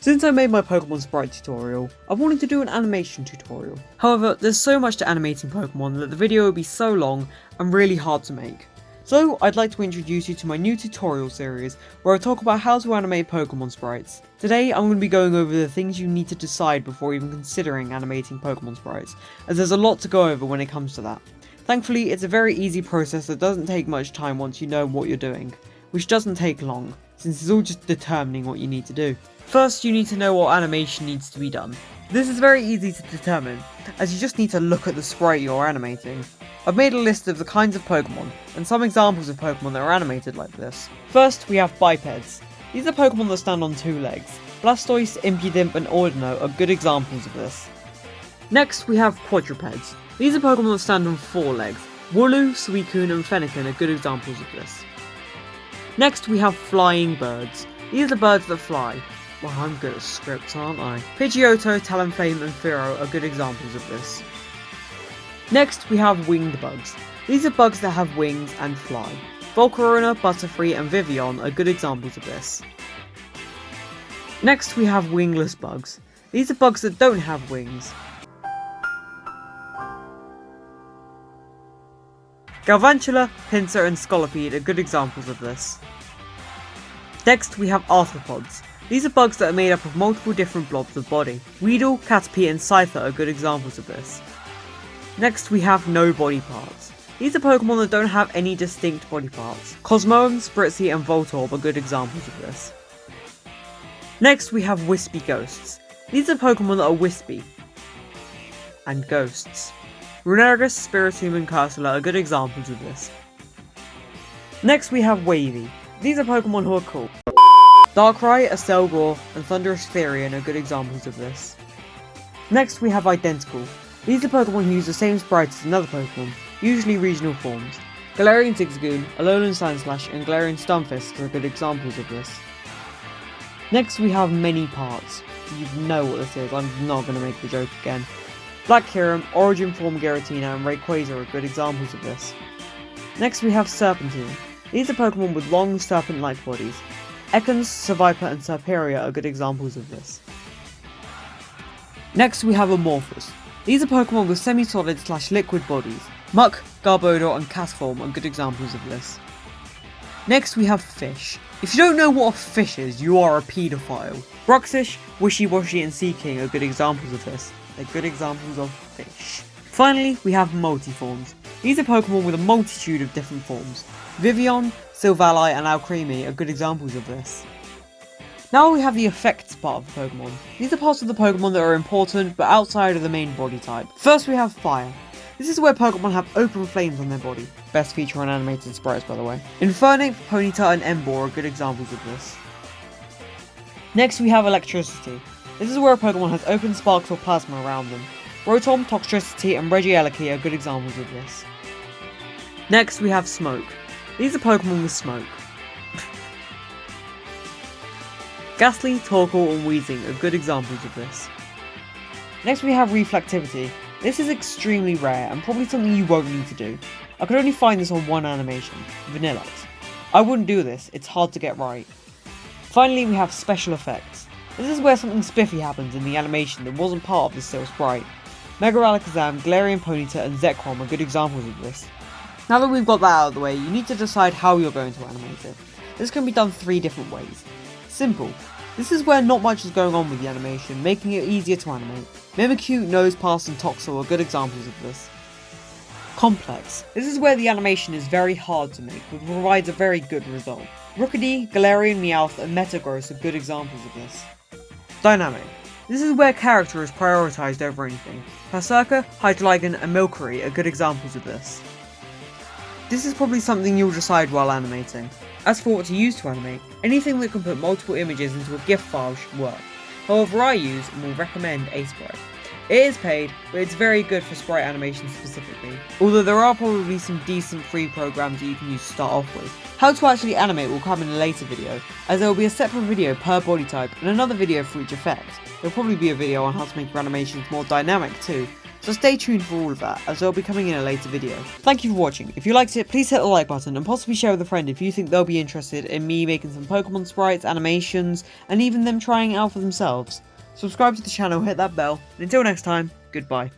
Since I made my Pokemon Sprite tutorial, I wanted to do an animation tutorial. However, there's so much to animating Pokemon that the video would be so long and really hard to make. So I'd like to introduce you to my new tutorial series where I talk about how to animate Pokemon sprites. Today I'm going to be going over the things you need to decide before even considering animating Pokemon sprites, as there's a lot to go over when it comes to that. Thankfully, it's a very easy process that doesn't take much time once you know what you're doing, which doesn't take long, since it's all just determining what you need to do. First, you need to know what animation needs to be done. This is very easy to determine, as you just need to look at the sprite you're animating. I've made a list of the kinds of Pokemon, and some examples of Pokemon that are animated like this. First, we have bipeds. These are Pokemon that stand on two legs. Blastoise, Impidimp and Ordino are good examples of this. Next, we have quadrupeds. These are Pokemon that stand on four legs. Wooloo, Suicune and Fennekin are good examples of this. Next, we have flying birds. These are birds that fly. Well, I'm good at scripts, aren't I? Pidgeotto, Talonflame and Fearow are good examples of this. Next, we have winged bugs. These are bugs that have wings and fly. Volcarona, Butterfree and Vivillon are good examples of this. Next, we have wingless bugs. These are bugs that don't have wings. Galvantula, Pinsir and Scolipede are good examples of this. Next, we have arthropods. These are bugs that are made up of multiple different blobs of body. Weedle, Caterpie and Scyther are good examples of this. Next, we have no body parts. These are Pokemon that don't have any distinct body parts. Cosmoem, Spritzee and Voltorb are good examples of this. Next, we have wispy ghosts. These are Pokemon that are wispy and ghosts. Runerigus, Spiritomb and Cursula are good examples of this. Next, we have wavy. These are Pokemon who are cool. Darkrai, Acelgor and Thundurus Therian are good examples of this. Next, we have identical. These are Pokemon who use the same sprites as another Pokemon, usually regional forms. Galarian Zigzagoon, Alolan Sandslash and Galarian Stunfisk are good examples of this. Next, we have many parts. You know what this is, I'm not going to make the joke again. Black Kyurem, Origin Form Giratina and Rayquaza are good examples of this. Next, we have Serpentine. These are Pokemon with long serpent-like bodies. Ekans, Seviper and Serperior are good examples of this. Next, we have Amorphous. These are Pokemon with semi-solid / liquid bodies. Muck, Garbodor and Castform are good examples of this. Next, we have Fish. If you don't know what a fish is, you are a paedophile. Bruxish, Wishy-Washy and Seaking are good examples of this. They're good examples of fish. Finally, we have Multiforms. These are Pokemon with a multitude of different forms. Vivillon, Silvally and Alcremie are good examples of this. Now we have the effects part of the Pokemon. These are parts of the Pokemon that are important but outside of the main body type. First we have Fire. This is where Pokemon have open flames on their body. Best feature on animated sprites, by the way. Infernape, Ponyta and Emboar are good examples of this. Next we have Electricity. This is where a Pokemon has open sparks or plasma around them. Rotom, Toxtricity and Regieleki are good examples of this. Next we have Smoke. These are Pokemon with smoke. Ghastly, Torkoal and Weezing are good examples of this. Next we have Reflectivity. This is extremely rare and probably something you won't need to do. I could only find this on one animation, Vanillite. I wouldn't do this, it's hard to get right. Finally we have Special Effects. This is where something spiffy happens in the animation that wasn't part of the still sprite. Mega Alakazam, Galarian Ponyta and Zekrom are good examples of this. Now that we've got that out of the way, you need to decide how you're going to animate it. This can be done 3 different ways. Simple. This is where not much is going on with the animation, making it easier to animate. Mimikyu, Nosepass and Toxel are good examples of this. Complex. This is where the animation is very hard to make, but provides a very good result. Rookidee, Galarian Meowth and Metagross are good examples of this. Dynamic. This is where character is prioritised over anything. Berserker, Hydreigon and Milcery are good examples of this. This is probably something you'll decide while animating. As for what to use to animate, anything that can put multiple images into a GIF file should work. However, I use and will recommend Sprite. It is paid, but it's very good for sprite animation specifically, although there are probably some decent free programs that you can use to start off with. How to actually animate will come in a later video, as there will be a separate video per body type and another video for each effect. There will probably be a video on how to make your animations more dynamic too, so stay tuned for all of that, as they'll be coming in a later video. Thank you for watching. If you liked it, please hit the like button and possibly share with a friend if you think they'll be interested in me making some Pokemon sprites, animations, and even them trying it out for themselves. Subscribe to the channel, hit that bell, and until next time, goodbye.